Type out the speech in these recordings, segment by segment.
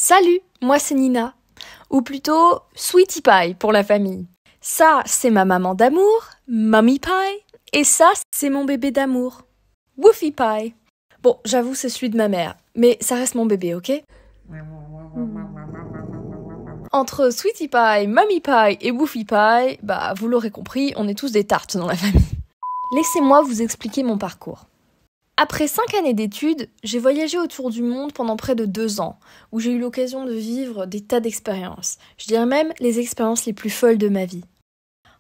Salut, moi c'est Nina, ou plutôt Sweetie Pie pour la famille. Ça, c'est ma maman d'amour, Mommy Pie, et ça, c'est mon bébé d'amour, Woofy Pie. Bon, j'avoue, c'est celui de ma mère, mais ça reste mon bébé, ok? Entre Sweetie Pie, Mommy Pie et Woofy Pie, bah vous l'aurez compris, on est tous des tartes dans la famille. Laissez-moi vous expliquer mon parcours. Après 5 années d'études, j'ai voyagé autour du monde pendant près de 2 ans, où j'ai eu l'occasion de vivre des tas d'expériences. Je dirais même les expériences les plus folles de ma vie.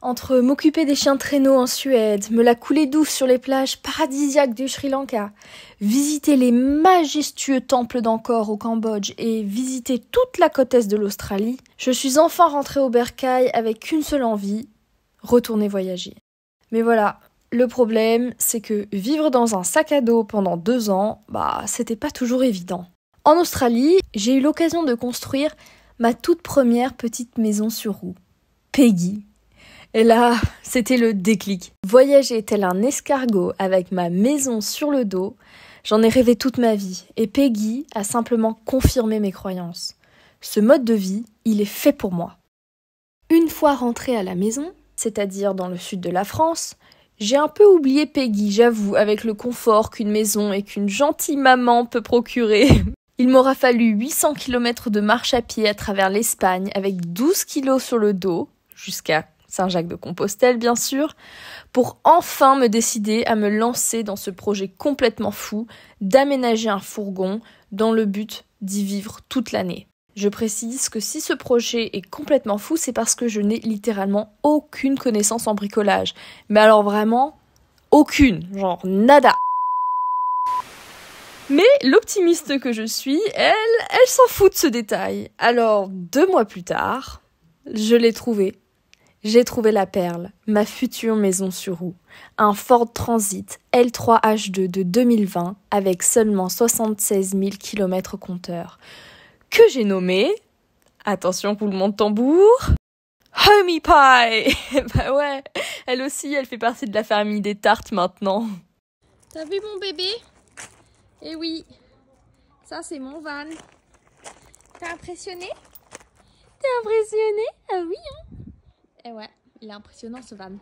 Entre m'occuper des chiens de traîneau en Suède, me la couler douce sur les plages paradisiaques du Sri Lanka, visiter les majestueux temples d'Angkor au Cambodge et visiter toute la côte est de l'Australie, je suis enfin rentrée au bercail avec qu'une seule envie, retourner voyager. Mais voilà, le problème, c'est que vivre dans un sac à dos pendant 2 ans, c'était pas toujours évident. En Australie, j'ai eu l'occasion de construire ma toute première petite maison sur roue, Peggy. Et là, c'était le déclic. Voyager tel un escargot avec ma maison sur le dos, j'en ai rêvé toute ma vie. Et Peggy a simplement confirmé mes croyances. Ce mode de vie, il est fait pour moi. Une fois rentrée à la maison, c'est-à-dire dans le sud de la France, j'ai un peu oublié Peggy, j'avoue, avec le confort qu'une maison et qu'une gentille maman peut procurer. Il m'aura fallu 800 km de marche à pied à travers l'Espagne avec 12 kilos sur le dos, jusqu'à Saint-Jacques-de-Compostelle bien sûr, pour enfin me décider à me lancer dans ce projet complètement fou d'aménager un fourgon dans le but d'y vivre toute l'année. Je précise que si ce projet est complètement fou, c'est parce que je n'ai littéralement aucune connaissance en bricolage. Mais alors vraiment, aucune, genre nada. Mais l'optimiste que je suis, elle s'en fout de ce détail. Alors, 2 mois plus tard, je l'ai trouvé. J'ai trouvé la perle, ma future maison sur roue. Un Ford Transit L3H2 de 2020 avec seulement 76 000 km compteur. Que j'ai nommé, attention roulement de tambour, Homie Pie. Bah ouais, elle aussi, elle fait partie de la famille des tartes maintenant. T'as vu mon bébé? Eh oui, ça c'est mon van. T'es impressionné? T'es impressionné? Ah oui, hein? Eh ouais, il est impressionnant ce van.